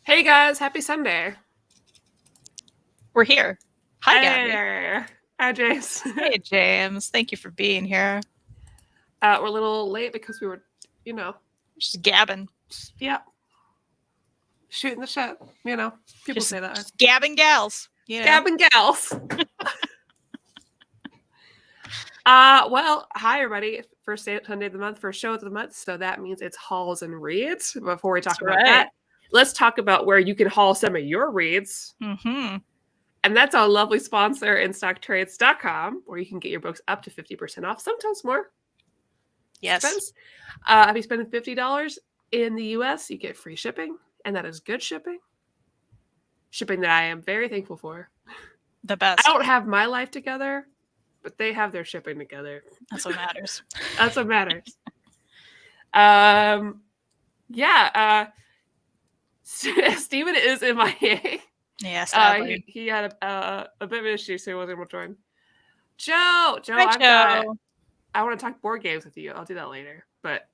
Hey guys, happy Sunday. We're here. Hi, Gabby. Hey, hi James. Hey, James. Thank you for being here. We're a little late because we were, Just gabbing. yeah, shooting the shit. People say that. Just gabbing gals. Gab and gals. Well, hi everybody. First Sunday of the month, first show of the month. So that means it's hauls and reads. Before we talk about that, let's talk about where you can haul some of your reads. Mm-hmm. And that's our lovely sponsor, InStockTrades.com, where you can get your books up to 50% off, sometimes more. Yes. If you spend $50 in the US, you get free shipping, and that is good shipping. Shipping that I am very thankful for. The best. I don't have my life together, but they have their shipping together. That's what matters. That's what matters. Steven is MIA. Yeah, sadly. He had a bit of an issue, so he wasn't able to join. Joe, Hi, Joe. I want to talk board games with you. I'll do that later. But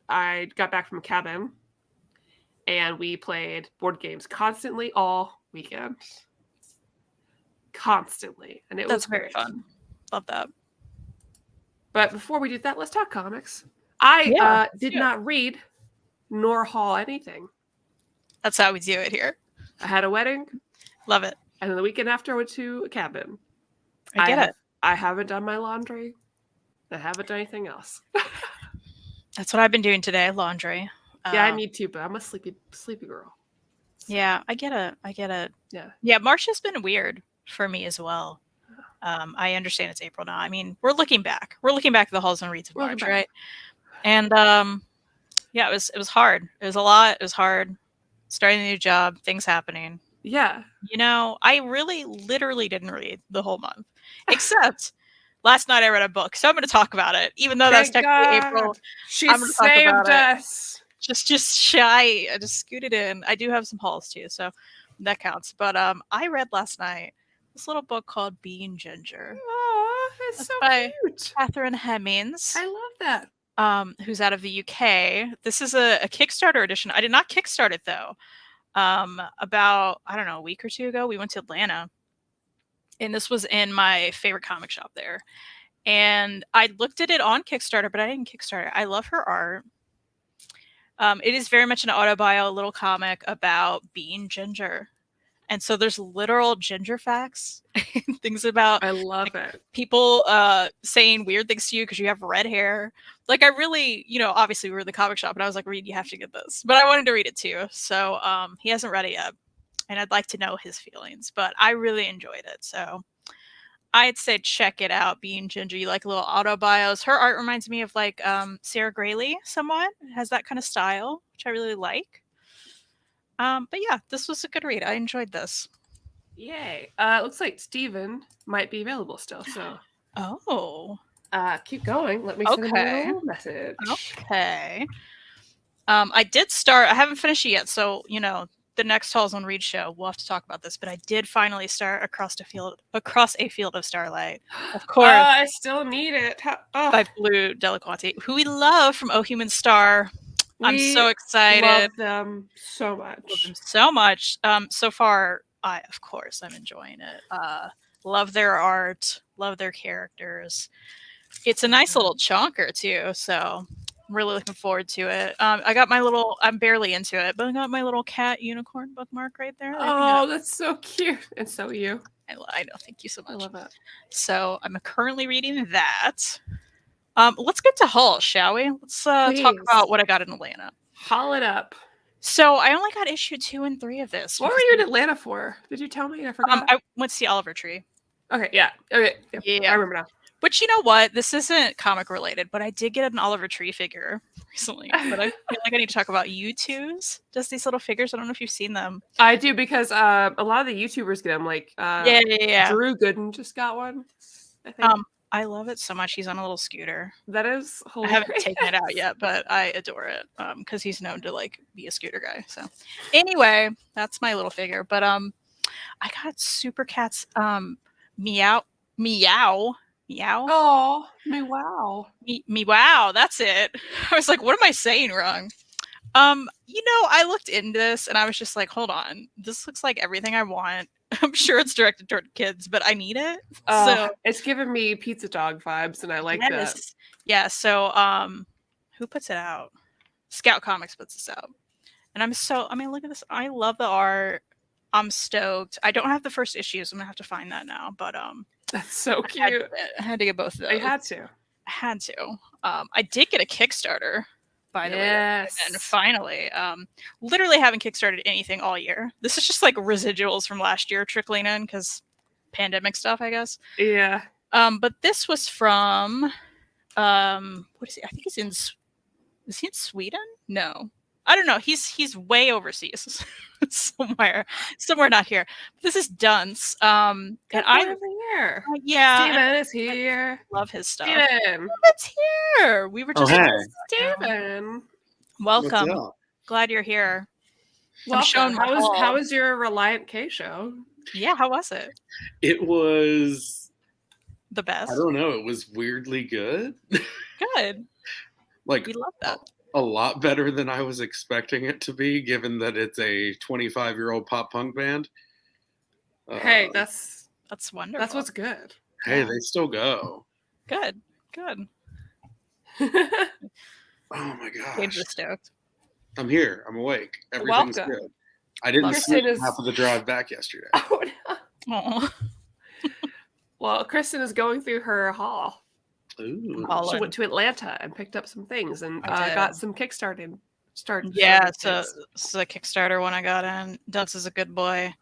I got back from a cabin, and we played board games constantly all weekend. Constantly. And it was very fun. Love that. But before we do that, let's talk comics. I did not read nor haul anything. That's how we do it here. I had a wedding. Love it. And then the weekend after, I went to a cabin. I get it. I haven't done my laundry. I haven't done anything else. That's what I've been doing today, laundry. Yeah, I need to, but I'm a sleepy girl. So. Yeah, I get it. Yeah, March has been weird for me as well. I understand it's April now. I mean, we're looking back. We're looking back at the hauls and reads of March, right? And yeah, it was hard. It was a lot. It was hard. Starting a new job, things happening. Yeah. I really literally didn't read the whole month. Except last night I read a book. So I'm going to talk about it. Even though that's technically April. She saved us. Just shy. I just scooted in. I do have some hauls too, so that counts. But I read last night this little book called Being Ginger. Oh, it's so cute. Catherine Hemmings. I love that. Who's out of the UK. This is a Kickstarter edition. I did not kickstart it though. About, I don't know, a week or two ago, we went to Atlanta. And this was in my favorite comic shop there. And I looked at it on Kickstarter, but I didn't kickstart it. I love her art. It is very much an autobio, little comic about being ginger. And so there's literal ginger facts, things about I love it. People saying weird things to you because you have red hair. Like I really, obviously we were in the comic shop and I was like, Reed, you have to get this. But I wanted to read it too. So he hasn't read it yet. And I'd like to know his feelings. But I really enjoyed it. So I'd say check it out, Being Ginger. You like little autobios. Her art reminds me of like Sarah Grayley somewhat. It has that kind of style, which I really like. But yeah, this was a good read. I enjoyed this. Yay. Looks like Steven might be available still, so. Oh. Keep going. Let me send him a little message. Okay. I did start, I haven't finished it yet, so, the next Halls on Read show, we'll have to talk about this, but I did finally start Across a Field of Starlight. Of course. I still need it. By Blue Delaquanti, who we love from Oh Human Star. I'm so excited. Love them so much. So far, I'm enjoying it. Love their art. Love their characters. It's a nice little chonker too. So I'm really looking forward to it. I got I'm barely into it, but I got my little cat unicorn bookmark right there. Oh, that's so cute. And so you. I know. Thank you so much. I love it. So I'm currently reading that. Let's get to hauls, shall we? Let's talk about what I got in Atlanta. Haul it up. So I only got issue 2 and 3 of this. What were you in Atlanta for? Did you tell me? I forgot. I went to see Oliver Tree. Okay, yeah. Okay, yeah. I remember now. But you know what? This isn't comic related, but I did get an Oliver Tree figure recently. But I feel like I need to talk about U2's. Just these little figures. I don't know if you've seen them. I do, because a lot of the YouTubers get them. Like Drew Gooden just got one, I think. I love it so much. He's on a little scooter. That is hilarious. I haven't taken it out yet, but I adore it because he's known to like be a scooter guy. So anyway, that's my little figure. But I got Super Cat's meow. Oh, me wow. Me wow. That's it. I was like, what am I saying wrong? I looked into this and I was just like, hold on, this looks like everything I want. I'm sure it's directed toward kids, but I need it. So It's giving me Pizza Dog vibes, and I like that. Yeah, so who puts it out? Scout Comics puts this out. And look at this. I love the art. I'm stoked. I don't have the first issue, so I'm gonna have to find that now. But that's so cute. I had to get both of those. I had to. I did get a Kickstarter, by the way. Yes. And finally, literally haven't kickstarted anything all year. This is just like residuals from last year trickling in because pandemic stuff, I guess. Yeah. But this was from what is he? I think he's in. Is he in Sweden? No, I don't know. He's way overseas, somewhere not here. This is Dunce. And I'm here. Yeah, Steven is here. I love his stuff. Steven, it's here. We were just Steven. Welcome. Glad you're here. Welcome. How was your Reliant K show? Yeah, how was it? It was the best. I don't know. It was weirdly good. Good. Like, we love that. A lot better than I was expecting it to be, given that it's a 25-year-old pop punk band. Hey, that's wonderful. That's what's good. Hey, they still go. Good. Oh my gosh. You're stoked. I'm here. I'm awake. Everything's good. I didn't sleep half of the drive back yesterday. Oh no. Well, Kristen is going through her haul. Ooh. She went to Atlanta and picked up some things and got some Kickstarting. Yeah, so the Kickstarter one I got in. Dunce is a good boy.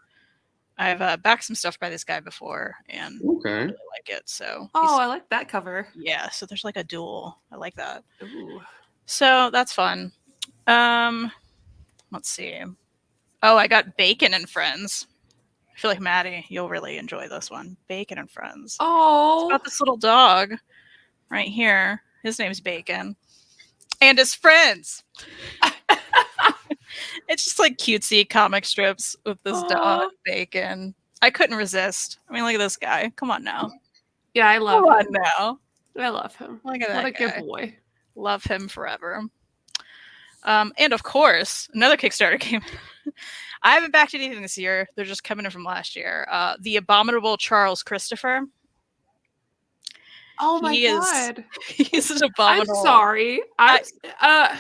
I've backed some stuff by this guy before and I really like it. So I like that cover. Yeah, so there's like a duel. I like that. Ooh. So that's fun. Let's see. Oh, I got Bacon and Friends. I feel like Maddie, you'll really enjoy this one. Bacon and Friends. Oh, it's about this little dog right here. His name's Bacon. And his friends. It's just like cutesy comic strips with this dog, Bacon. I couldn't resist. I mean, look at this guy. Come on now. Yeah, I love him. Now. I love him. Look at that What a guy. good boy. Love him forever. And of course, another Kickstarter came. I haven't backed anything this year. They're just coming in from last year. The Abominable Charles Christopher. Oh my god. He's an abominable. I'm sorry.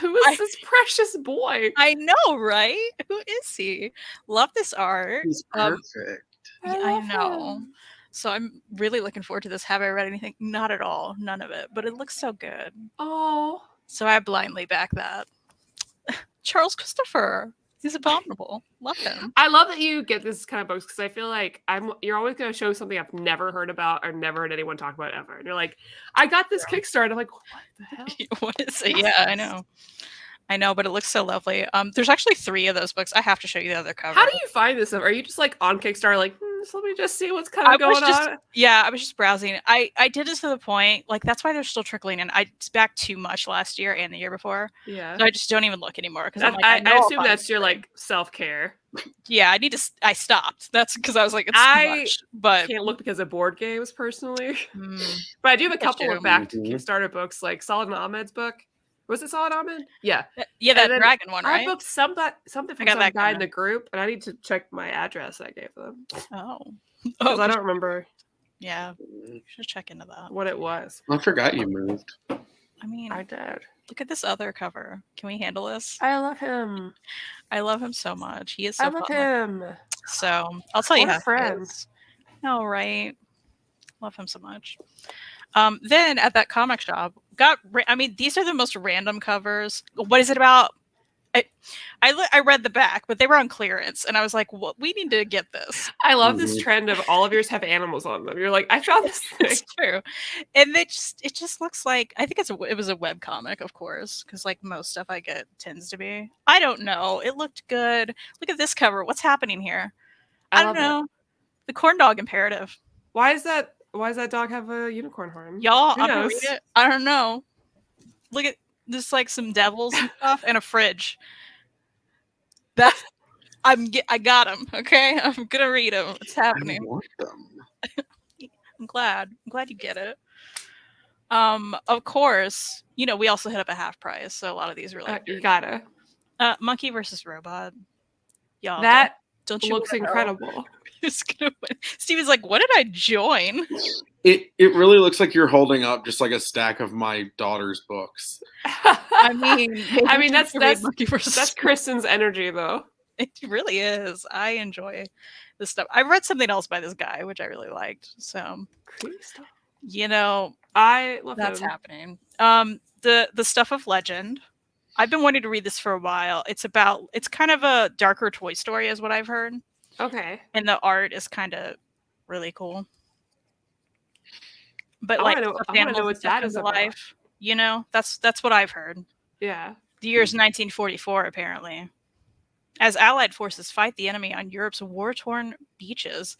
Who is this precious boy? I know, right? Who is he? Love this art. He's perfect. I know. So I'm really looking forward to this. Have I read anything? Not at all. None of it. But it looks so good. Oh. So I blindly back that. Charles Christopher. He's abominable. Love him. I love that you get this kind of books because I feel like you're always going to show something I've never heard about or never heard anyone talk about ever. And you're like, I got this Kickstarter. I'm like, what the hell? What is it? Yeah, I know, but it looks so lovely. There's actually 3 of those books. I have to show you the other cover. How do you find this stuff? Are you just like on Kickstarter, like, so let me just see what's kind of going on? Yeah, I was just browsing. I did this to the point, like, that's why they're still trickling in. I backed too much last year and the year before. Yeah. So I just don't even look anymore. Because I assume that's your, like, self-care. Yeah, I stopped. That's because I was like, it's too much. But I can't look because of board games, personally. But I do have a couple of backed Kickstarter books, like Solid and Ahmed's book. Was it Solid Ahmed? Yeah. Yeah, that dragon one, right? I booked something from some guy in the group, and I need to check my address I gave them. Oh. Because I don't remember. Yeah. You should check into that. What it was. I forgot you moved. I mean, I did. Look at this other cover. Can we handle this? I love him. I love him so much. He is so fun. I love him. So I'll tell you how friends. No, right? Love him so much. Then at that comic shop, these are the most random covers. What is it about? I read the back, but they were on clearance, and I was like, "What? We need to get this." I love this trend of all of yours have animals on them. You're like, I found this thing. It's true, and it just looks like, I think it was a web comic, of course, because like most stuff I get tends to be. I don't know. It looked good. Look at this cover. What's happening here? I don't know. The corn dog imperative. Why does that dog have a unicorn horn? Y'all, I'm gonna read it. I don't know. Look at this, like some devils and stuff, and a fridge. I got them. Okay, I'm gonna read them. What's happening? I want them. I'm glad you get it. Of course, we also hit up a half price, so a lot of these are like you gotta. Monkey versus Robot. Y'all, That don't you looks wanna know incredible. who's gonna win? Steven's like, what did I join? It really looks like you're holding up just like a stack of my daughter's books. I mean, that's Monkey versus that's Kristen's energy though. It really is. I enjoy this stuff. I read something else by this guy, which I really liked. So, Kristan. you know, I love that's him. happening. The stuff of legend. I've been wanting to read this for a while. It's kind of a darker Toy Story, is what I've heard, Okay. and the art is kind of really cool. But I like wanna know stuffed what animals and stuff that come is to about. life. That's what I've heard. Yeah. The year is 1944, apparently. As Allied forces fight the enemy on Europe's war-torn beaches,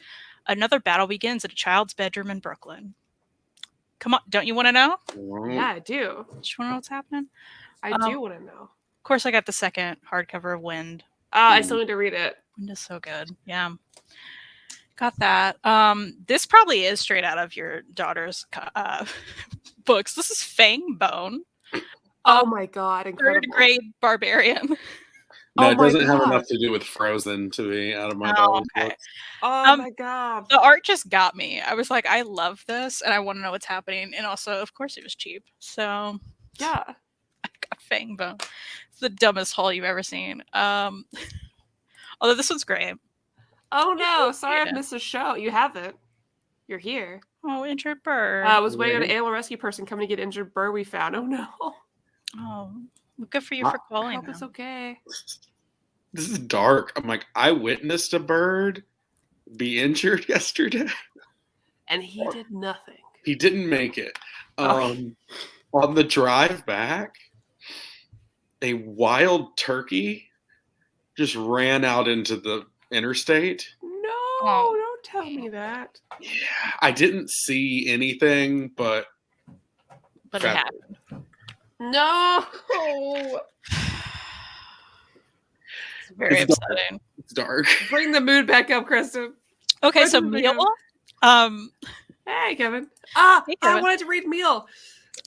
another battle begins at a child's bedroom in Brooklyn. Come on, don't you want to know? Yeah, I do. Do you want to know what's happening? I do want to know. Of course, I got the second hardcover of Wind. I still need to read it. Wind is so good. Yeah. Got that. This probably is straight out of your daughter's books. This is Fangbone. Oh my god, incredible. Third grade barbarian. No, Oh it my doesn't have God. enough to do with Frozen to be out of my Oh, daughter's okay. books. Oh my god. The art just got me. I was like, I love this, and I want to know what's happening. And also, of course, it was cheap. So Yeah. I got Fangbone. It's the dumbest haul you've ever seen. Although this one's great. Oh no, sorry Yeah. I've missed a show. You haven't. You're here. Oh, injured bird. I was waiting on an animal rescue person coming to get injured bird we found. Oh no. Oh, good for you for I calling. hope it's okay. This is dark. I'm like, I witnessed a bird be injured yesterday. And he did nothing. He didn't make it. Oh. On the drive back, a wild turkey just ran out into the interstate. No, Oh. don't tell me that. Yeah, I didn't see anything, but But it happened. No. It's very It's upsetting. it's dark. Bring the mood back up, Kristen. Okay, Where's so the Meal. video? Hey, Kevin. Hey, I Kevin. wanted to read Meal.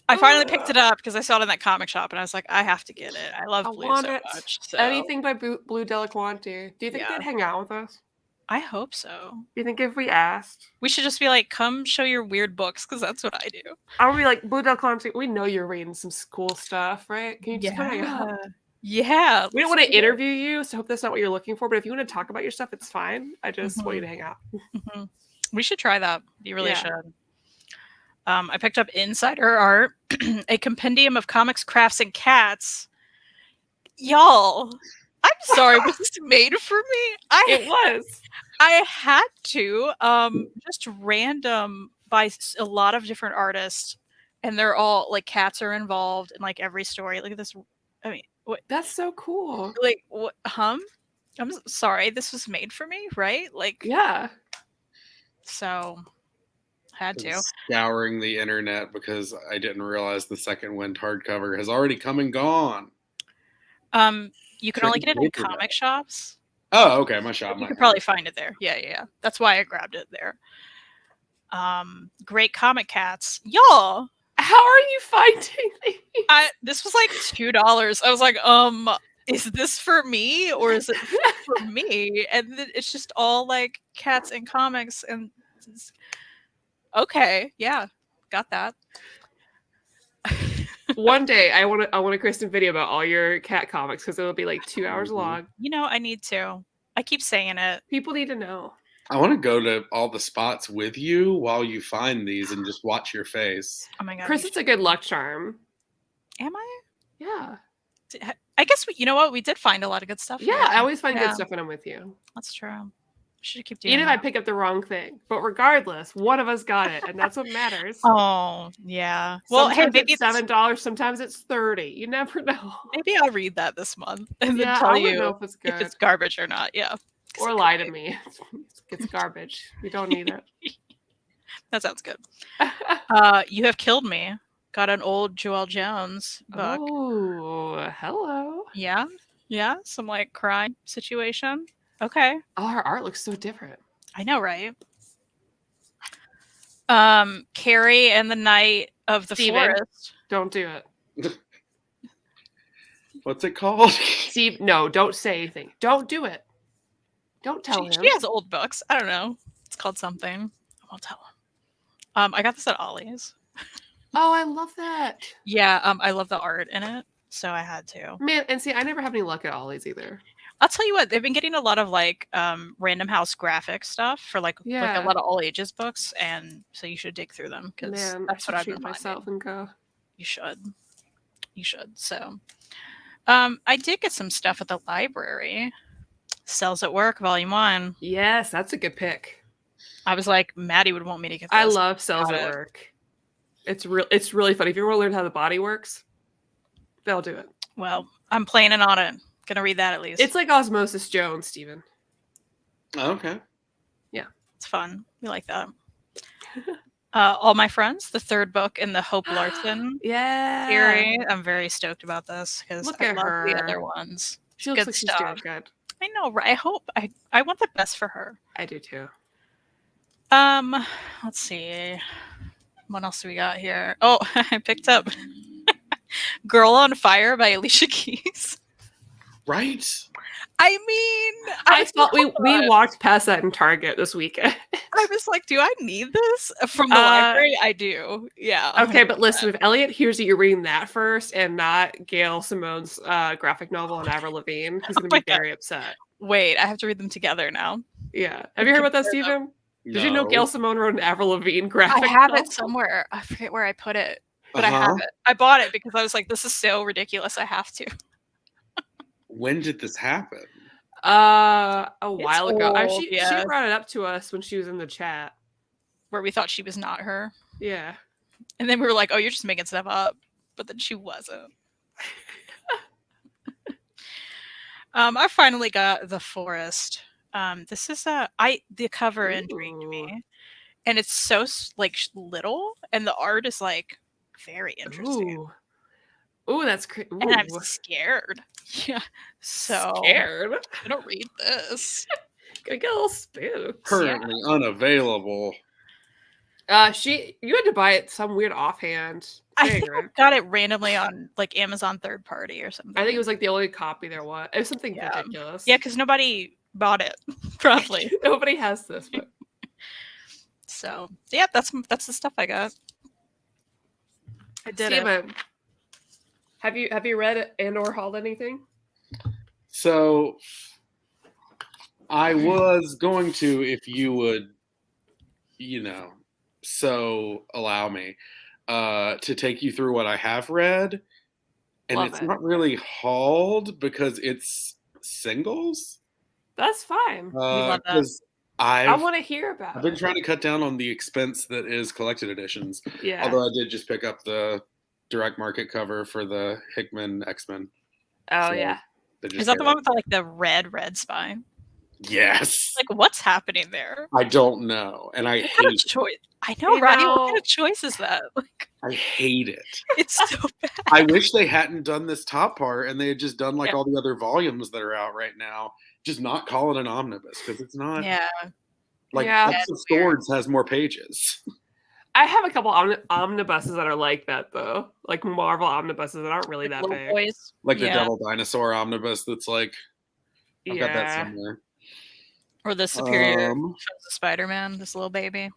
I finally picked it up because I saw it in that comic shop, and I was like, I have to get it. I love I Blue want so it. much. So Anything by Blue Delaquanti. Do you think Yeah. they'd hang out with us? I hope so. Do you think if we asked? We should just be like, come show your weird books, because that's what I do. I would be like, Blue Delaquanti, we know you're reading some cool stuff, right? Can you just come hang out? Yeah. We don't want to interview you, so I hope that's not what you're looking for. But if you want to talk about your stuff, it's fine. I just want you to hang out. We should try that. You really Yeah. should. I picked up Insider Art, a compendium of comics, crafts, and cats. Y'all, I'm sorry, was this made for me? It was. I had to. Just random by a lot of different artists, and they're all like cats are involved in like every story. Look at this. I mean, what? That's so cool. Like what? I'm sorry. This was made for me, right? Like Yeah. so. Had to. Scouring the internet because I didn't realize the second Wind hardcover has already come and gone. You can only Trade get it in paperback. comic shops. Oh, okay. My shop. You might could have probably it. find it there. Yeah. That's why I grabbed it there. Great comic cats. Y'all. How are you finding these? This was like $2. I was like, is this for me or is it for me? And it's just all like cats and comics and okay, yeah, got that. One day, I want a Kristen video about all your cat comics because it'll be like 2 hours long. You know, I need to. I keep saying it. People need to know. I want to go to all the spots with you while you find these and just watch your face. Oh my god, Kristen's a good luck charm. am I? Yeah. I guess you know what? We did find a lot of good stuff. Yeah, here. I always find Yeah. good stuff when I'm with you. That's true. Should keep doing Even if I that. pick up the wrong thing. But regardless, one of us got it, and that's what matters. Oh yeah. Well, Sometimes hey, maybe it's $7, sometimes it's $30. You never know. maybe I'll read that this month and then Yeah, tell I wouldn't you know if it's good. if it's garbage or not. Yeah. 'Cause Or it lie could to be. me. It's garbage. We don't need it. That sounds good. You Have Killed Me. Got an old Joelle Jones book. Oh, hello. Yeah. Some like crime situation. Okay. Oh, her art looks so different. I know, right? Carrie and the Night of the Steven. Forest. Don't do it. What's it called? Steve, no, don't say anything. Don't do it. Don't tell him. She has old books. I don't know. It's called something. I won't tell him. I got this at Ollie's. Oh, I love that. Yeah, I love the art in it, so I had to. Man, and see, I never have any luck at Ollie's either. I'll tell you what, they've been getting a lot of like Random House graphic stuff for like a lot of all ages books, and so you should dig through them because that's what I've been myself and go. You should. So, I did get some stuff at the library. Cells at Work, Volume 1. Yes, that's a good pick. I was like, Maddie would want me to get this. I love Cells at Work. It's really funny. If you want to learn how the body works, they'll do it. Well, I'm planning on it. Gonna read that at least. It's like Osmosis Jones, Steven. Okay. Yeah, it's fun. We like that. All My Friends, the third book in the Hope Larson series. I'm very stoked about this because I love the other ones. She looks like she's doing good. I know, right? I want the best for her. I do too. Let's see. What else do we got here? Oh, I picked up Girl on Fire by Alicia Keys. Right? I mean, I thought we walked past that in Target this weekend. I was like, do I need this from the library? I do. Yeah. Okay, 100%. But listen, if Elliot hears that you're reading that first and not Gail Simone's graphic novel on Avril Lavigne, he's going to be very upset. Wait, I have to read them together now. Yeah. Have you heard about that, Stephen? No. Did you know Gail Simone wrote an Avril Lavigne graphic novel? I have it somewhere. I forget where I put it, but I have it. I bought it because I was like, this is so ridiculous. I have to. When did this happen? A while ago. She brought it up to us when she was in the chat. Where we thought she was not her. Yeah. And then we were like, oh, you're just making stuff up. But then she wasn't. I finally got The Forest. This is the cover intrigued me. And it's so like little and the art is like very interesting. Ooh, that's crazy. And I'm scared. Yeah. So scared. I don't read this. Gonna get a little spooked. Currently unavailable. You had to buy it some weird offhand thing, I think I got it randomly on like Amazon third party or something. I think it was like the only copy there was. It was something ridiculous. Yeah, because nobody bought it. Probably. Nobody has this. But... So yeah, that's the stuff I got. I did it. Have you read and or hauled anything? So I was going to, if you would, so allow me to take you through what I have read. And not really hauled because it's singles. That's fine. Love that. I want to hear about it. I've been trying to cut down on the expense that is collected editions. Yeah. Although I did just pick up the direct market cover for the Hickman X-Men. Oh, yeah. Is that the one with like the red spine? Yes. Like, what's happening there? I don't know. And I hate it. Choice. I know, right? What kind of choice is that? Like, I hate it. It's so bad. I wish they hadn't done this top part and they had just done like all the other volumes that are out right now. Just not call it an omnibus because it's not. Yeah. Like, X of Swords has more pages. I have a couple omnibuses that are like that, though. Like Marvel omnibuses that aren't really that big. Boys. Like the Devil Dinosaur omnibus that's like, I've got that somewhere. Or the Superior Spider-Man, this little baby.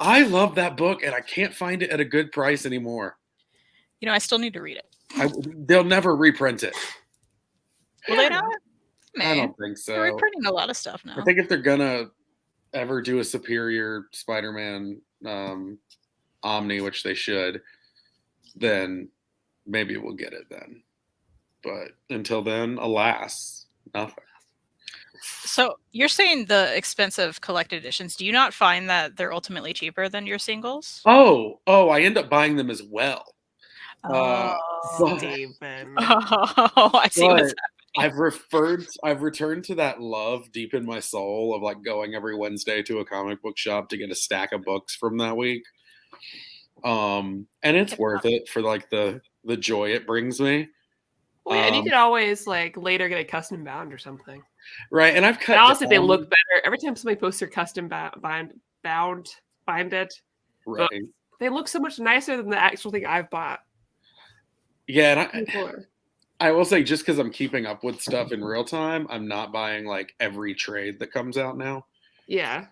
I love that book, and I can't find it at a good price anymore. I still need to read it. They'll never reprint it. Will they not? I don't think so. They're reprinting a lot of stuff now. I think if they're gonna ever do a Superior Spider-Man Omni, which they should, then maybe we'll get it then. But until then, alas, nothing. So you're saying the expensive collected editions, do you not find that they're ultimately cheaper than your singles? Oh, I end up buying them as well. David. I see what's happening. I've returned to that love deep in my soul of like going every Wednesday to a comic book shop to get a stack of books from that week. And it's worth it for like the joy it brings me. Well, yeah, and you could always like later get a custom bound or something. Right. And I've cut. And honestly, they look better every time somebody posts their custom binded. Right. They look so much nicer than the actual thing I've bought. Yeah, and I will say, just because I'm keeping up with stuff in real time, I'm not buying like every trade that comes out now. Yeah.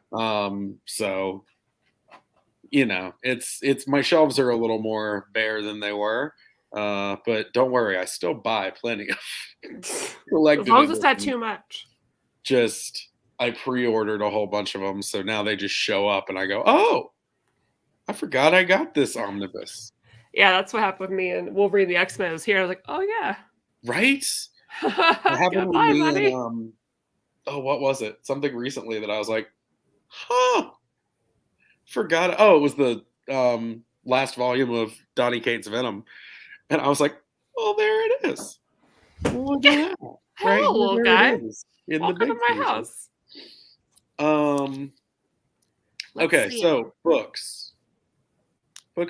So it's my shelves are a little more bare than they were. But don't worry, I still buy plenty of As long as it's not too much. Just I pre-ordered a whole bunch of them, so now they just show up, and I go, "Oh, I forgot I got this omnibus." Yeah, that's what happened with me and Wolverine the X-Men was here. I was like, oh yeah. Right? It happened with Goodbye, me buddy. and what was it? Something recently that I was like, "Huh, forgot." Oh, it was the last volume of Donny Cates' Venom, and I was like, "Oh, there it is. Look at that! Right Hello, here, little there guy. it is in Welcome the to big my season." house. Let's Okay, see so 'em. books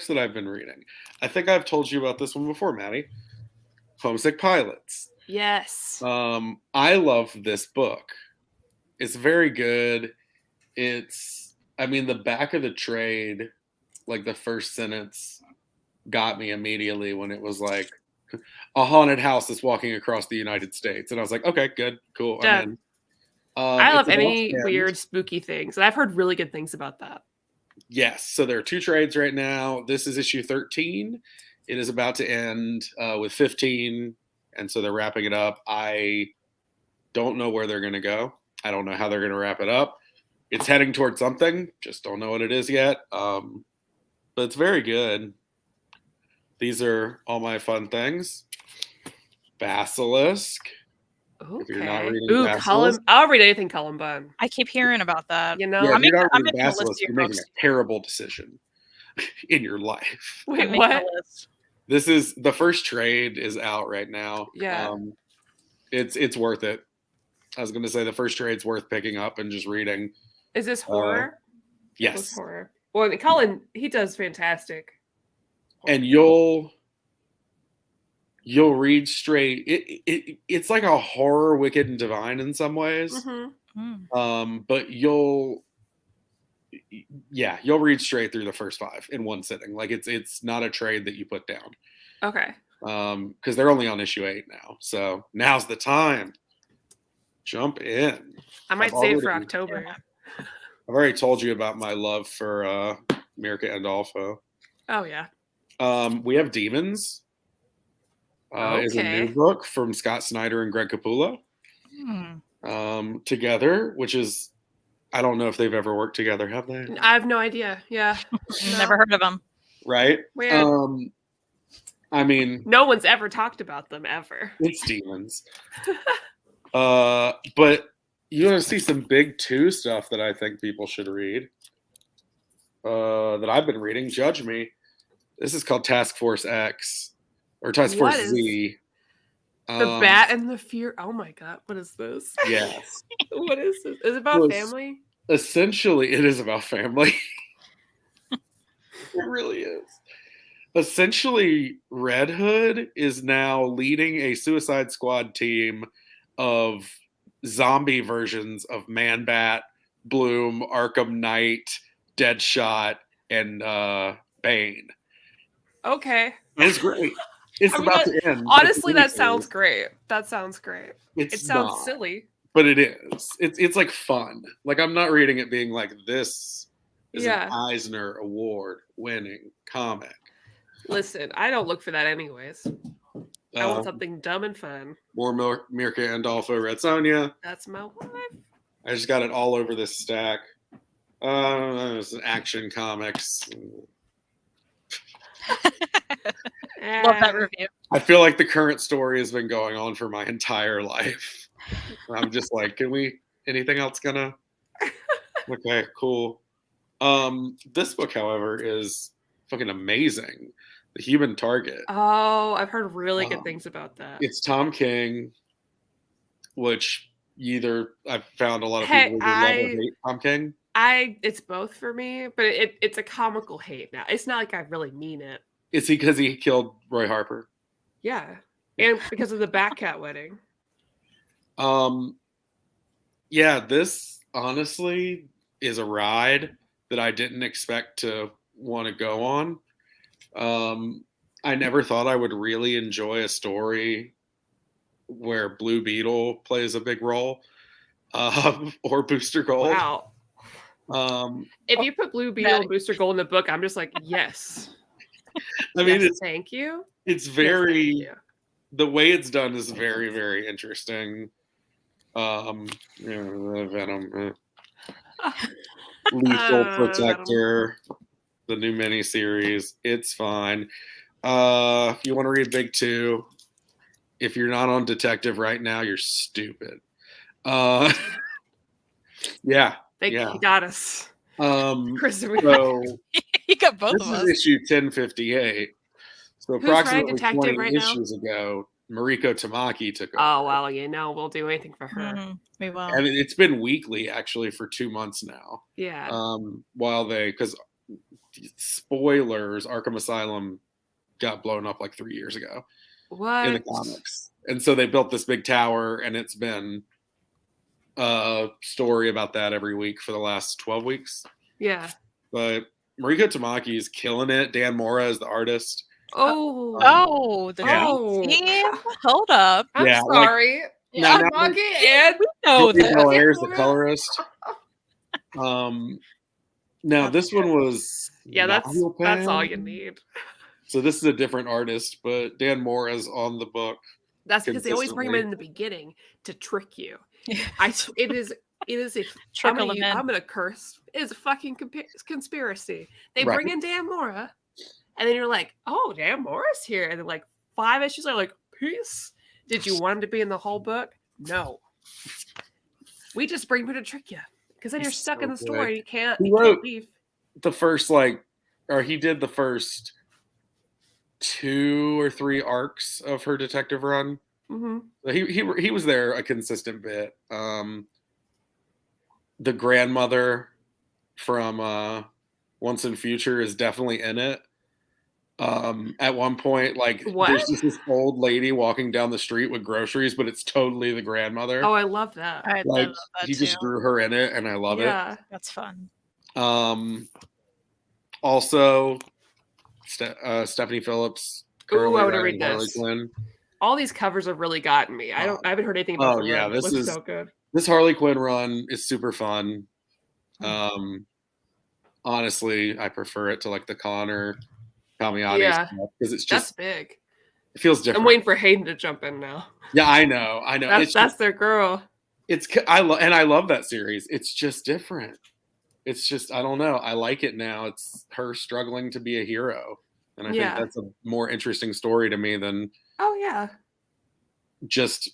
that I've been reading. I think I've told you about this one before, Maddie. Homesick Pilots. Yes. I love this book. It's very good. I mean, the back of the trade, like the first sentence, got me immediately when it was like, a haunted house is walking across the United States. And I was like, okay, good, cool, I'm Done. in. I It's love about any to end. weird, spooky things. And I've heard really good things about that. Yes, so there are 2 trades right now. This is issue 13. It is about to end with 15, and so they're wrapping it up. I don't know where they're going to go. I don't know how they're going to wrap it up. It's heading towards something. Just don't know what it is yet. But it's very good. These are all my fun things. Basilisk. Okay. If you're not reading Ooh, Basilisk, I'll read anything Cullen Bunn. I keep hearing about that. You know? yeah, if you're not I'm reading making a list of Basilisk, your you're making books. a terrible decision in your life. Wait, I'm making what? a list. This is the first trade is out right now. Yeah. It's worth it. I was going to say the first trade's worth picking up and just reading. Is this horror? It was Yes, horror. Well, Cullen, he does fantastic. and you'll read straight. It's like a horror, Wicked and Divine in some ways. Mm-hmm. But you'll read straight through the first 5 in one sitting. Like it's not a trade that you put down. Okay. Because they're only on issue 8 now, so now's the time. Jump in. I might save for October. I've already told you about my love for Mirka Andolfo. Oh yeah. We have Demons. Is a new book from Scott Snyder and Greg Capullo. Together, which is, I don't know if they've ever worked together, have they? I have no idea. Yeah. Never heard of them. Right? Weird. I mean, no one's ever talked about them ever. It's Demons. But you want to see some big 2 stuff that I think people should read. That I've been reading. Judge me. This is called Task Force X or Task Force Z. The Bat and the Fear. Oh my god, what is this? Yes. What is this? Is it about family? Essentially, it is about family. It really is. Essentially, Red Hood is now leading a Suicide Squad team of zombie versions of Man-Bat, Bloom, Arkham Knight, Deadshot, and Bane. Okay. It's great. It's about to end. Honestly, that sounds great. That sounds great. It sounds not, silly. But it is. It's like fun. Like I'm not reading it being like this is an Eisner Award winning comic. Listen, I don't look for that anyways. I want something dumb and fun. More Mirka Andolfo, Red Sonja. That's my wife. I just got it all over this stack. It's action comics. Love that review. I feel like the current story has been going on for my entire life. I'm just like, anything else gonna? Okay, cool. This book, however, is fucking amazing. The Human Target. Oh, I've heard really good things about that. It's Tom King, which I've found a lot of people who love or hate Tom King. It's both for me, but it's a comical hate now. It's not like I really mean it. Is he because he killed Roy Harper? Yeah, and because of the Batcat wedding. Yeah, this honestly is a ride that I didn't expect to want to go on. I never thought I would really enjoy a story where Blue Beetle plays a big role, or Booster Gold. Wow. If you put Blue Beetle that- and Booster Gold in the book, I'm just like, yes. I mean, Yes, thank you. it's Yes, very thank you. the way it's done is very, very interesting. Venom, Lethal Protector, the new miniseries. It's fine. If you want to read Big Two, if you're not on detective right now, you're stupid. Yeah. You got us. Kristen, So You got both this of is us. issue 1058. So Who's writing approximately detective 20 right now? issues ago, Mariko Tamaki took over. Oh, well, we'll do anything for her. We will. And it's been weekly actually for 2 months now. Yeah. Because spoilers, Arkham Asylum got blown up like 3 years ago What? in the comics. And so they built this big tower, and it's been a story about that every week for the last 12 weeks. Yeah. But Mariko Tamaki is killing it. Dan Mora is the artist. Oh. The dream team? Hold up. I'm Yeah, sorry. now- Tamaki and No, Julie Belair is the Mora. colorist. Now this one was that's Nahuelpan. all you need. So this is a different artist, but Dan Mora is on the book. That's because they always bring him in the beginning to trick you. It is a Trickle them in. I'm gonna curse. It is a fucking conspiracy. They Right. bring in Dan Mora, and then you're like, oh, Dan Mora's here, and then like 5 issues are like, peace. Did you want him to be in the whole book? No. We just bring him to trick you, because then you're stuck in the story. You can't leave. The first he did the first 2 or 3 arcs of her detective run. Mm-hmm. He was there a consistent bit. The grandmother from Once and Future is definitely in it. At one point, there's just this old lady walking down the street with groceries, but it's totally the grandmother. Oh, I love that. I love that he just drew her in it, and I love it. That's fun. Also, Stephanie Phillips. Ooh, I want to read this. Quinn. All these covers have really gotten me. I haven't heard anything about them. Yeah, this is so good. This Harley Quinn run is super fun. Honestly, I prefer it to like the Connor Kamiani stuff because it's just that's big. It feels different. I'm waiting for Hayden to jump in now. Yeah, I know. That's their girl. I love that series. It's just different. It's just I don't know. I like it now. It's her struggling to be a hero, and I think that's a more interesting story to me than just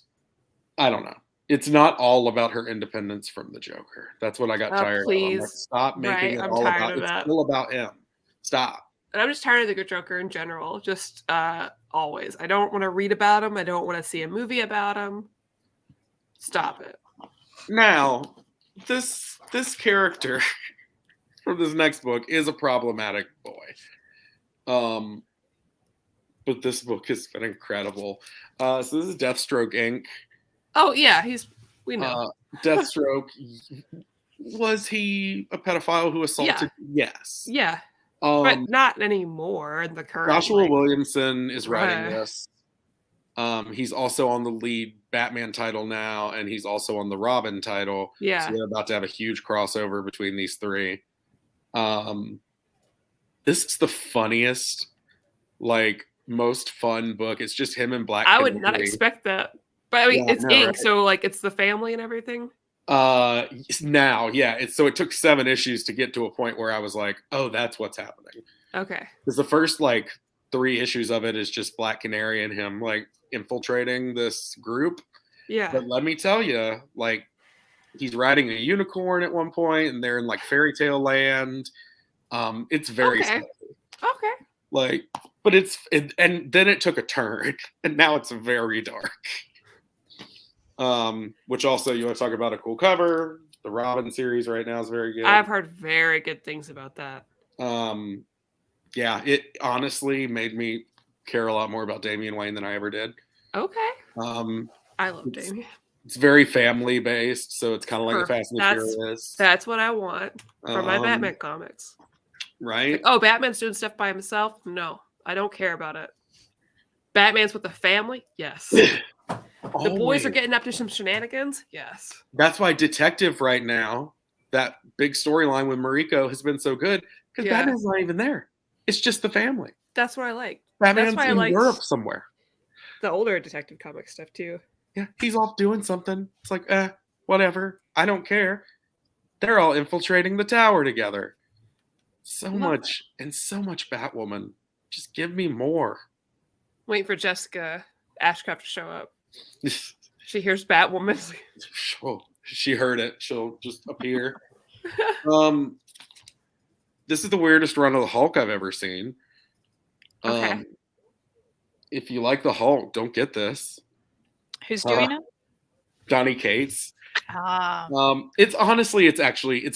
I don't know. It's not all about her independence from the Joker. That's what I got tired of. I'm like, stop making it all about it. It's still about him. Stop. And I'm just tired of the Joker in general. Just always. I don't want to read about him. I don't want to see a movie about him. Stop it. Now, this character from this next book is a problematic boy. But this book has been incredible. So this is Deathstroke Inc. Oh yeah, we know. Deathstroke. Was he a pedophile who assaulted? Yes. Yeah. But not anymore in the current. Joshua Williamson is writing this. He's also on the lead Batman title now, and he's also on the Robin title. Yeah. So they're about to have a huge crossover between these three. This is the funniest, most fun book. It's just him and Black I Canary. would not expect that. But I mean, it's ink, right? So it's the family and everything. Now, yeah. It took 7 issues to get to a point where I was like, oh, that's what's happening. Okay. Because the first 3 issues of it is just Black Canary and him infiltrating this group. Yeah. But let me tell you, he's riding a unicorn at one point, and they're in fairy tale land. It's very okay. Okay. But and then it took a turn, and now it's very dark. Which also, you want to talk about a cool cover? The Robin series right now is very good. I've heard very good things about that. Yeah, it honestly made me care a lot more about Damian Wayne than I ever did. Okay. I love Damian. It's very family based, so it's kind of like the Fast and the Furious. That's what I want for my Batman comics. Right? Batman's doing stuff by himself? No, I don't care about it. Batman's with the family? Yes. The boys are Always. getting up to some shenanigans. Yes. That's why Detective right now, that big storyline with Mariko has been so good because Yeah. Batman's not even there. It's just the family. That's what I like. Batman's why I in liked- Europe somewhere. The older Detective comic stuff too. Yeah, he's off doing something. It's like, whatever. I don't care. They're all infiltrating the tower together. So much Batwoman. Just give me more. Waiting for Jessica Ashcraft to show up. She hears Batwoman. She heard it. She'll just appear. This is the weirdest run of the Hulk I've ever seen. Okay. If you like the Hulk, don't get this. Who's doing it? Donny Cates. Ah. It's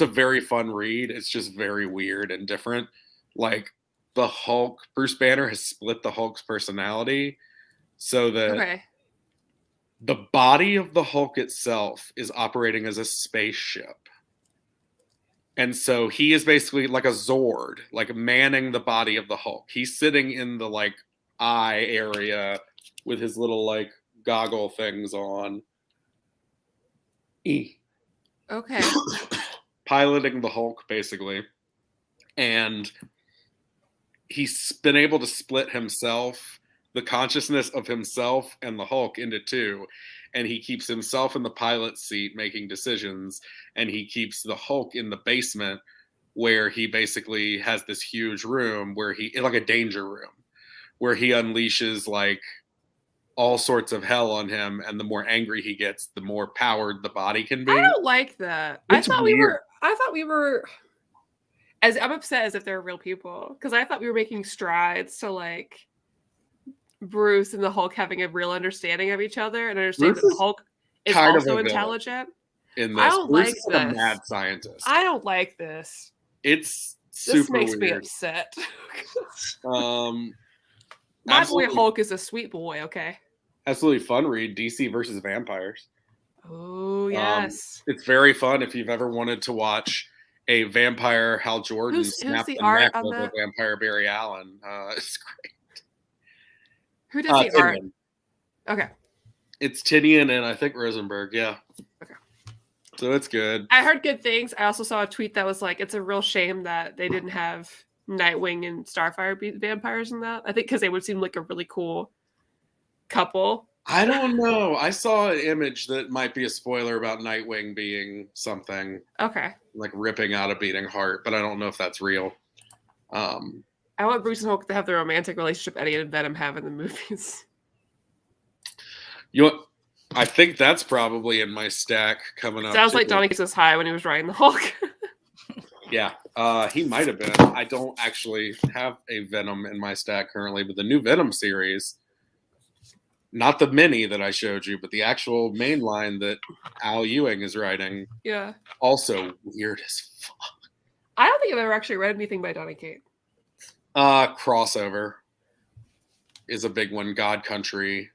a very fun read. It's just very weird and different. Like the Hulk, Bruce Banner has split the Hulk's personality so that the body of the Hulk itself is operating as a spaceship. And so he is basically like a Zord, like manning the body of the Hulk. He's sitting in the like eye area with his little like goggle things on. Okay. Piloting the Hulk basically. And he's been able to split himself, the consciousness of himself and the Hulk into two. And he keeps himself in the pilot seat making decisions. And he keeps the Hulk in the basement where he basically has this huge room where like a danger room, where he unleashes like all sorts of hell on him. And the more angry he gets, the more powered the body can be. I don't like that. It's I thought weird. we were as I'm upset as if they're real people because I thought we were making strides to like Bruce and the Hulk having a real understanding of each other and understand that the Hulk is kind of also a villain intelligent. in this. I don't Bruce like is like a this. mad scientist. I don't like this. It's This super makes me weird. upset. My My boy Hulk is a sweet boy, okay? Absolutely fun read, DC versus Vampires. Oh, yes. It's very fun if you've ever wanted to watch a vampire Hal Jordan Who's snap the the art neck on of a that? vampire Barry Allen. It's great. Who does the art? Tinian. Okay. It's Tinian and I think Rosenberg, yeah. Okay. So it's good. I heard good things. I also saw a tweet that was like, it's a real shame that they didn't have Nightwing and Starfire be vampires in that. I think because they would seem like a really cool couple. I don't know. I saw an image that might be a spoiler about Nightwing being something. Okay. Like ripping out a beating heart, but I don't know if that's real. I want Bruce and Hulk to have the romantic relationship Eddie and Venom have in the movies. You know, I think that's probably in my stack coming up. Sounds like Donnie Cates was high when he was writing the Hulk. Yeah, he might have been. I don't actually have a Venom in my stack currently, but the new Venom series, not the mini that I showed you, but the actual main line that Al Ewing is writing. Yeah. Also weird as fuck. I don't think I've ever actually read anything by Donny Cates. Crossover is a big one. God Country.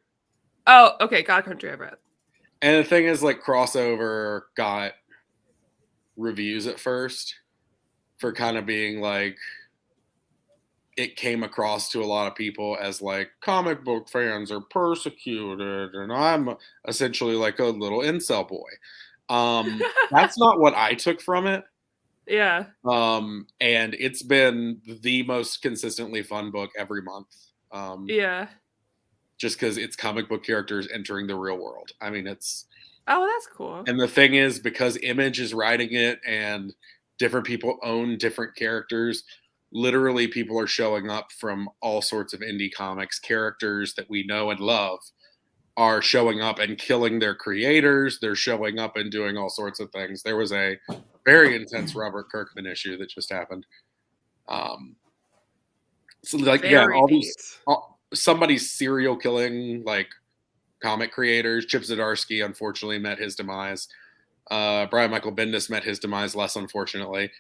Oh, okay. God Country I've read. And the thing is, like, Crossover got reviews at first for kind of being like, it came across to a lot of people as like comic book fans are persecuted and I'm essentially like a little incel boy. That's not what I took from it. Yeah. And it's been the most consistently fun book every month. Yeah. Just because it's comic book characters entering the real world. I mean, it's... Oh, that's cool. And the thing is, because Image is writing it and different people own different characters, literally people are showing up from all sorts of indie comics. Characters that we know and love are showing up and killing their creators. They're showing up and doing all sorts of things. There was a very intense Robert Kirkman issue that just happened. So like, Very yeah, all neat. these... somebody's serial killing like comic creators. Chip Zdarsky unfortunately met his demise. Brian Michael Bendis met his demise less unfortunately.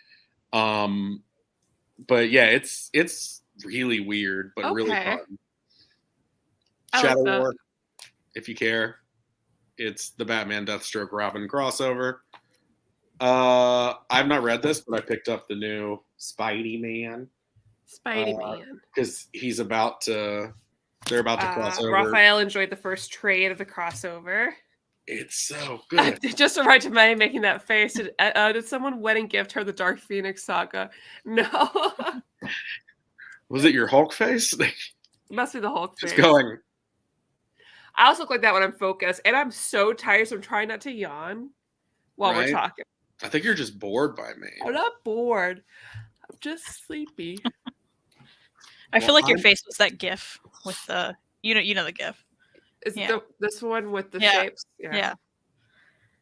But yeah, it's really weird but really fun. Shadow War, if you care. It's the Batman Deathstroke Robin crossover. I've not read this, but I picked up the new Spidey Man. Spidey Man. Because he's about to They're about to cross over. Raphael enjoyed the first trade of the crossover. It's so good. Just to right to May making that face. Did someone wedding gift her the Dark Phoenix saga? No. Was it your Hulk face? Must be the Hulk face. Just going. I also look like that when I'm focused, and I'm so tired, so I'm trying not to yawn while we're talking. I think you're just bored by me. I'm not bored. I'm just sleepy. I feel like your face was that GIF with the you know the GIF. Is this one with the shapes? Yeah.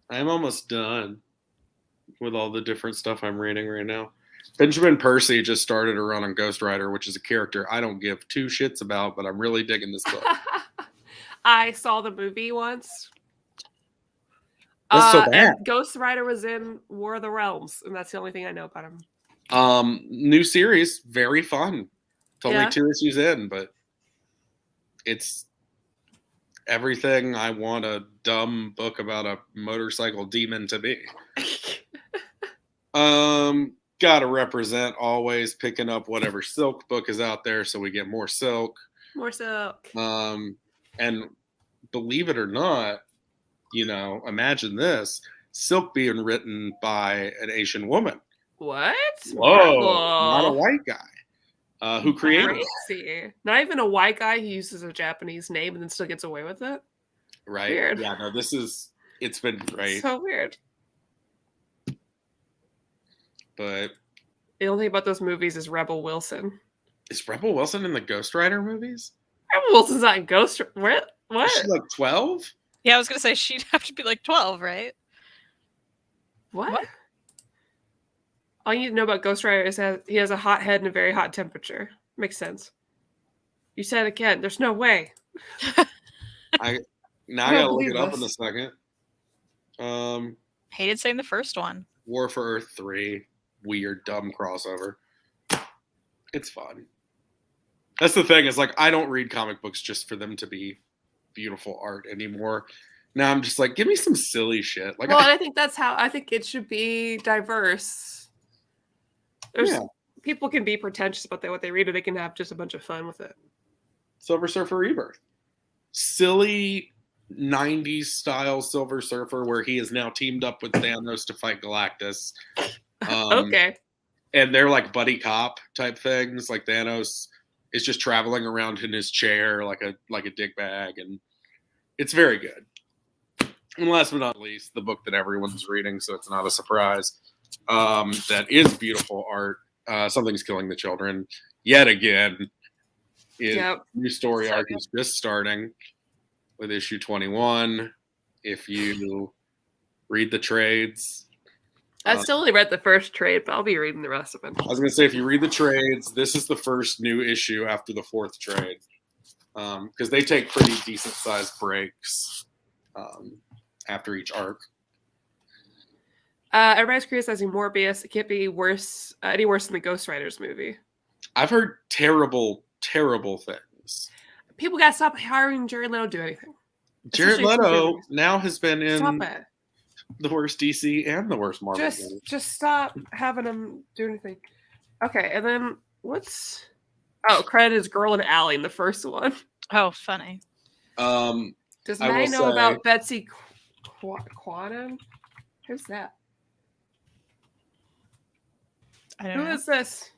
I'm almost done with all the different stuff I'm reading right now. Benjamin Percy just started a run on Ghost Rider, which is a character I don't give two shits about, but I'm really digging this book. I saw the movie once. That's so bad. And Ghost Rider was in War of the Realms, and that's the only thing I know about him. New series, very fun. It's only 2 issues in, but it's everything I want a dumb book about a motorcycle demon to be. Gotta represent always picking up whatever Silk book is out there so we get more Silk. More Silk. And believe it or not, imagine this, Silk being written by an Asian woman. What? Whoa, not a white guy. Who created it? Not even a white guy who uses a Japanese name and then still gets away with it? Right. Weird. Yeah, no, it's been great. So weird. But the only thing about those movies is Rebel Wilson. Is Rebel Wilson in the Ghost Rider movies? Rebel Wilson's not in Ghost Rider. What? Is she like 12? Yeah, I was going to say she'd have to be like 12, right? What? All you need to know about Ghost Rider is that he has a hot head and a very hot temperature. Makes sense. You said it again. There's no way. I gotta look it up in a second. Hated saying the first one. War for Earth 3. Weird, dumb crossover. It's fun. That's the thing, is like I don't read comic books just for them to be beautiful art anymore. Now I'm just like, give me some silly shit. Like, well, I think that's how I think it should be diverse. People can be pretentious about what they read, or they can have just a bunch of fun with it. Silver Surfer Rebirth. Silly 90s style Silver Surfer where he is now teamed up with Thanos to fight Galactus. Okay. And they're like buddy cop type things. Like Thanos is just traveling around in his chair like a dick bag, and it's very good. And last but not least, the book that everyone's reading, so it's not a surprise. That is beautiful art. Something's Killing the Children. Yet again, new story arc is just starting with issue 21. If you read the trades. I still only read the first trade, but I'll be reading the rest of it. I was going to say, if you read the trades, this is the first new issue after the 4th trade. Because they take pretty decent-sized breaks after each arc. Everybody's criticizing Morbius. It can't be any worse than the Ghost Riders movie. I've heard terrible, terrible things. People got to stop hiring Jared Leto to do anything. Jared Leto now has been in it. The worst DC and the worst Marvel. Just stop having him do anything. Okay, and then credit is Girl and Allie in the first one. Oh, funny. Does Maddie know about Betsy Quantum? Who's that? I don't know. Who is this?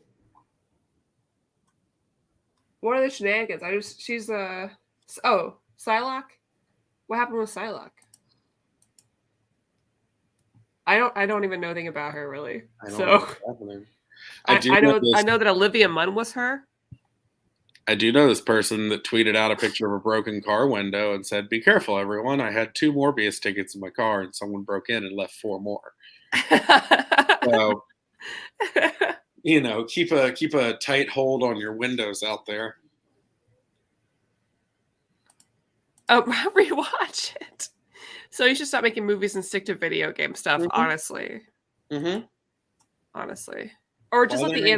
What are the shenanigans? She's Psylocke? What happened with Psylocke? I don't even know anything about her really. I know that Olivia Munn was her. I do know this person that tweeted out a picture of a broken car window and said, "Be careful, everyone. I had 2 Morbius tickets in my car and someone broke in and left 4 more." So, keep a tight hold on your windows out there. Rewatch it. So you should stop making movies and stick to video game stuff, honestly. Mm-hmm. Honestly. Or just let it be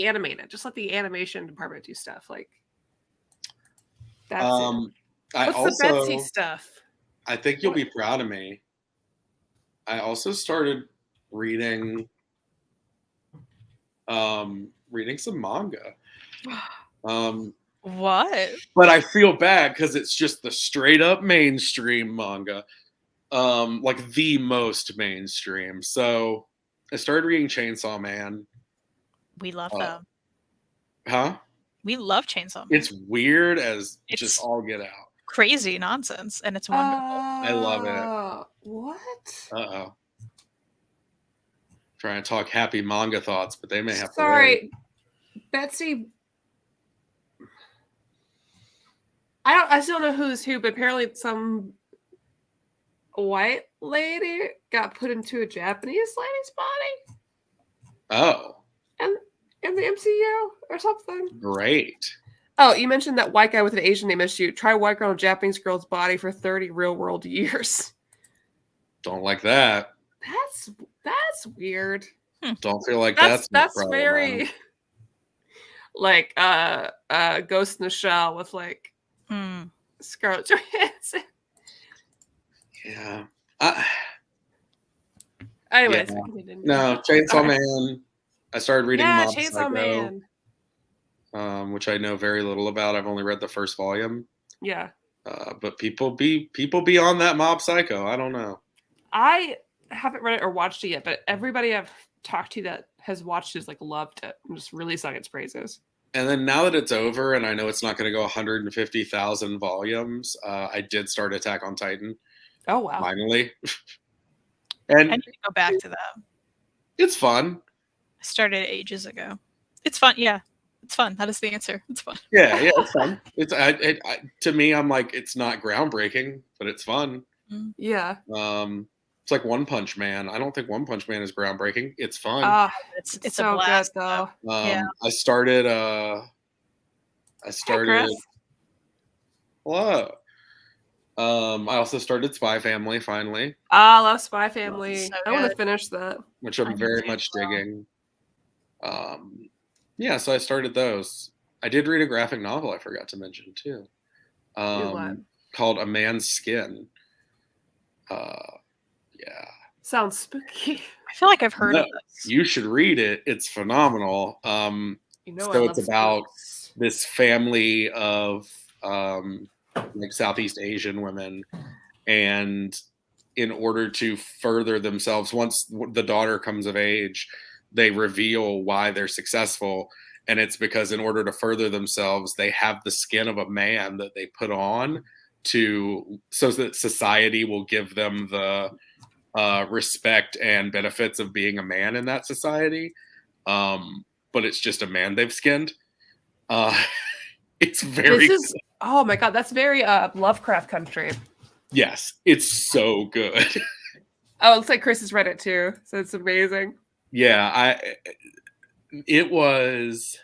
animated. Just let the animation department do stuff. Like that's it. What's the Betsy stuff? I think you'll be proud of me. I also started reading some manga. What? But I feel bad because it's just the straight up mainstream manga, like the most mainstream. So I started reading Chainsaw Man. We love Uh, them. Huh? We love Chainsaw Man. It's weird as It's just all get out. crazy nonsense, and it's wonderful. I love it. What? Uh-oh. Trying to talk happy manga thoughts, but they may have to wait. Sorry, Betsy. I still don't know who's who, but apparently some white lady got put into a Japanese lady's body Oh, in the MCU or something. great. Oh, you mentioned that white guy with an Asian name issue. Try white girl in Japanese girl's body for 30 real world years. Don't like that. That's weird. Don't feel like That's my problem, very man. like Ghost in the Shell with like Scarlett Johansson. Yeah. Anyways, Yeah. we continue. No, Chainsaw Man. I started reading Yeah, Mob Chainsaw Psycho, Man. which I know very little about. I've only read the first volume. Yeah. But people be on that Mob Psycho. I don't know. I haven't read it or watched it yet, but everybody I've talked to that has watched it has like loved it and just really sung its praises. And then now that it's over, and I know it's not going to go 150,000 volumes, I did start Attack on Titan. Oh wow! Finally, I and need to go back to that. it's fun. I started ages ago. It's fun. Yeah, it's fun. That is the answer. It's fun. Yeah, it's fun. It's to me, I'm like, it's not groundbreaking, but it's fun. Yeah. It's like One Punch Man. I don't think One Punch Man is groundbreaking. It's fun. It's so a blast, good though. Yeah. I started. Hey, Chris. Hello. I also started Spy Family finally, I love Spy Family. So I want to good. finish that. which I'm I very do much as well. digging. Yeah, so I started those. I did read a graphic novel I forgot to mention too, called A Man's Skin. Yeah. Sounds spooky. I feel like I've heard of this. You should read it. It's phenomenal. You know, So it's about this family of like Southeast Asian women, and in order to further themselves, once the daughter comes of age, they reveal why they're successful, and it's because in order to further themselves, they have the skin of a man that they put on so that society will give them the respect and benefits of being a man in that society. But it's just a man they've skinned. It's very. Oh my god, that's very Lovecraft country. Yes, it's so good. Oh, it looks like Chris has read it too, so it's amazing. Yeah, it was.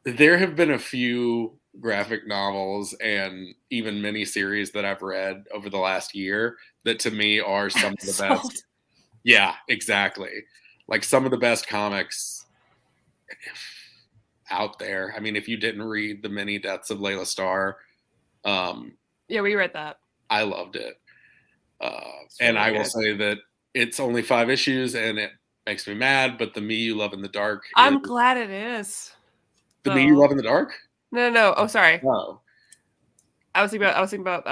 There have been a few graphic novels and even miniseries that I've read over the last year that to me are some of the best. Yeah, exactly. Like some of the best comics out there. I mean, if you didn't read The Many Deaths of Layla Starr, yeah, we read that. I loved it. And I will say that it's only 5 issues and it makes me mad, but The Me You Love in the Dark. I'm glad it is. The Me You Love in the Dark? No. Oh, sorry. Oh. I was thinking about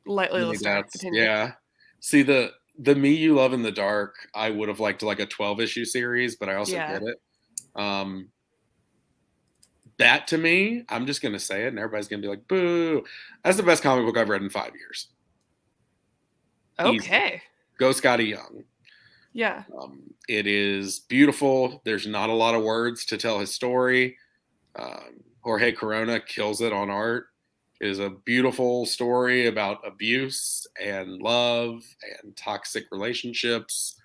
Layla Starr. Yeah. See, the Me You Love in the Dark, I would have liked like a 12-issue series, but I also get it. That to me, I'm just gonna say it, and everybody's gonna be like, "Boo!" That's the best comic book I've read in 5 years. Okay. Easy. Go Scotty Young. Yeah. It is beautiful. There's not a lot of words to tell his story. Jorge Corona kills it on art. It is a beautiful story about abuse and love and toxic relationships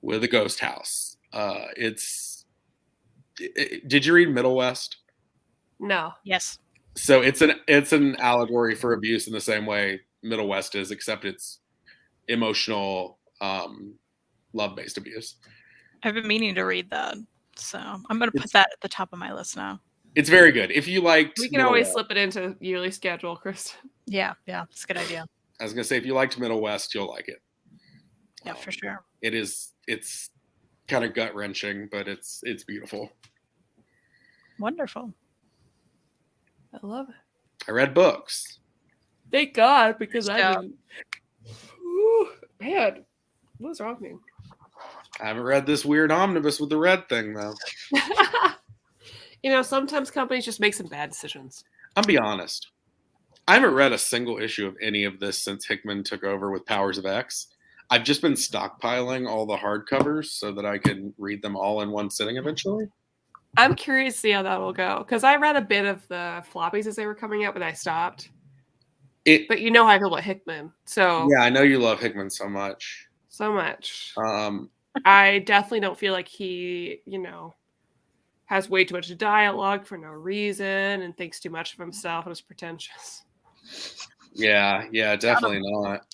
with a ghost house. Did you read Middle West? No. Yes. So it's an allegory for abuse in the same way Middle West is, except it's emotional, love-based abuse. I've been meaning to read that, so I'm going to put that at the top of my list now. It's very good. If you liked, we can always slip it into yearly schedule, Kristen. Yeah, it's a good idea. I was gonna say, if you liked Middle West, you'll like it. Yeah, for sure. It's kind of gut wrenching, but it's beautiful. Wonderful. I love it. I read books. Thank God, because I Yeah. didn't. Ooh, man, what's wrong with me? I haven't read this weird omnibus with the red thing though. You know, sometimes companies just make some bad decisions. I'll be honest. I haven't read a single issue of any of this since Hickman took over with Powers of X. I've just been stockpiling all the hardcovers so that I can read them all in one sitting eventually. I'm curious to see how that will go because I read a bit of the floppies as they were coming out, but I stopped. But you know how I feel about Hickman, so yeah, I know you love Hickman so much. So much. I definitely don't feel like he, has way too much dialogue for no reason and thinks too much of himself and is pretentious. Yeah, definitely not.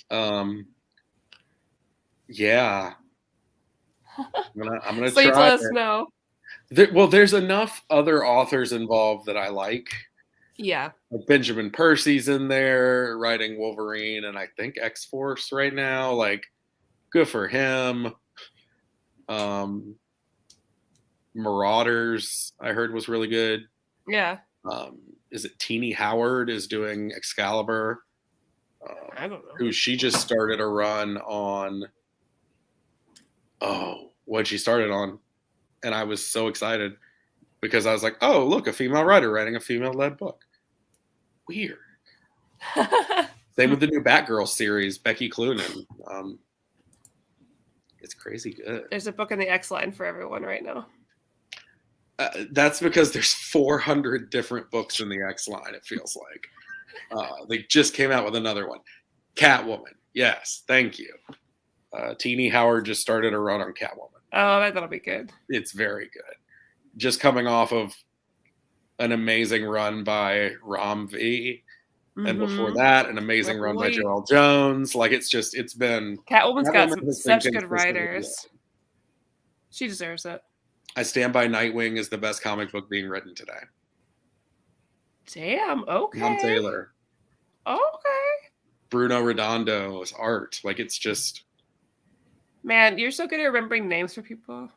Yeah. I'm gonna so try. You let us know. There's enough other authors involved that I like. Yeah. Like Benjamin Percy's in there writing Wolverine and I think X-Force right now. Like, good for him. Marauders, I heard, was really good. Yeah. Is it Teenie Howard is doing Excalibur? I don't know. Who she just started a run on. Oh, what she started on. And I was so excited because I was like, oh, look, a female writer writing a female-led book. Weird. Same with the new Batgirl series, Becky Cloonan. It's crazy good. There's a book in the X line for everyone right now. That's because there's 400 different books in the X line, it feels like. They just came out with another one. Catwoman. Yes, thank you. Teenie Howard just started a run on Catwoman. Oh, that'll be good. It's very good. Just coming off of an amazing run by Ram V. And before that, an amazing run by Joelle Jones. Like, it's been... Catwoman's got such good writers. She deserves it. I stand by Nightwing is the best comic book being written today. Damn, okay. Tom Taylor. Okay. Bruno Redondo's art. Like, it's just... Man, you're so good at remembering names for people.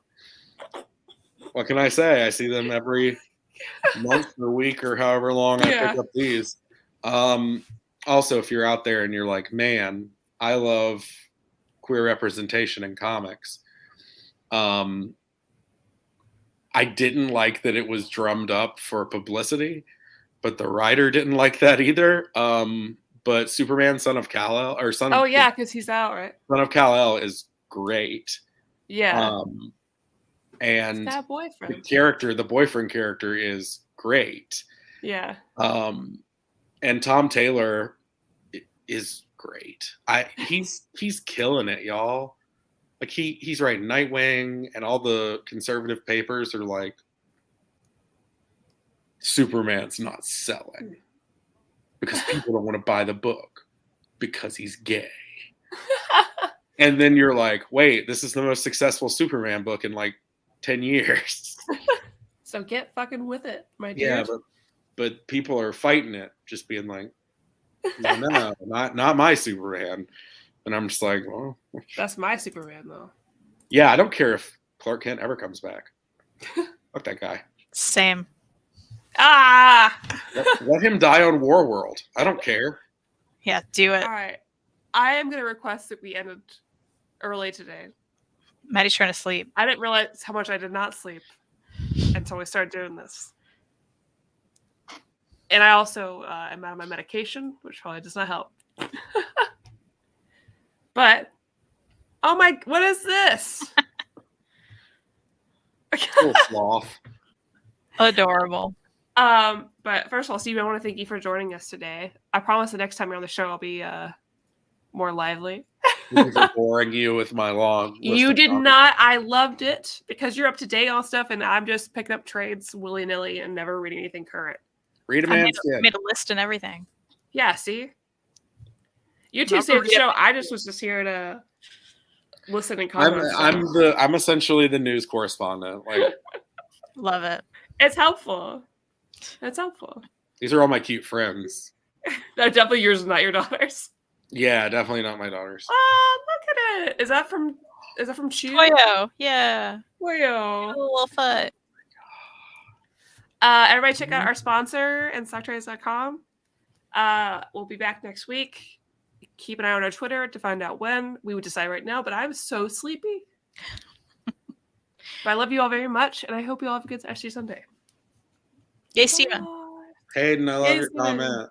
What can I say? I see them every month or week or however long I pick up these. Also, if you're out there and you're like, man, I love queer representation in comics. I didn't like that it was drummed up for publicity, but the writer didn't like that either. But Superman, Son of Kal-El, or Son of... Oh, yeah, because he's out, right? Son of Kal-El is great. Yeah. And that boyfriend. The boyfriend character is great. Yeah. And Tom Taylor is great. He's killing it, y'all. Like, he's writing Nightwing, and all the conservative papers are like, Superman's not selling because people don't want to buy the book because he's gay. And then you're like, wait, this is the most successful Superman book in like 10 years. So get fucking with it, my dude. Yeah, but people are fighting it, just being like, no, not my Superman. And I'm just like, well, that's my Superman, though. Yeah, I don't care if Clark Kent ever comes back. Fuck that guy. Same. Let him die on Warworld. I don't care. Yeah, do it. All right. I am going to request that we ended early today. Maddie's trying to sleep. I didn't realize how much I did not sleep until we started doing this. And I also am out of my medication, which probably does not help. But, oh my, what is this? Little sloth. Adorable. But first of all, Steve, I want to thank you for joining us today. I promise the next time you're on the show, I'll be more lively. Boring you with my long. You did not. I loved it because you're up to date on stuff, and I'm just picking up trades willy nilly and never reading anything current. Read a I man's made a list and everything. Yeah, see? You two saved the show. I just was just here to listen and comment. I'm essentially the news correspondent. Like, love it. It's helpful. It's helpful. These are all my cute friends. They're definitely yours, not your daughters. Yeah, definitely not my daughters. Oh, look at it. Is that from Chew? Wayo, yeah. Wayo. A little foot. Everybody check out our sponsor and stocktrades.com. We'll be back next week. Keep an eye on our Twitter to find out when. We would decide right now, but I was so sleepy. But I love you all very much, and I hope you all have a good SG Sunday. Yay, Steven. Hayden, I love Yay, your Steven. comment.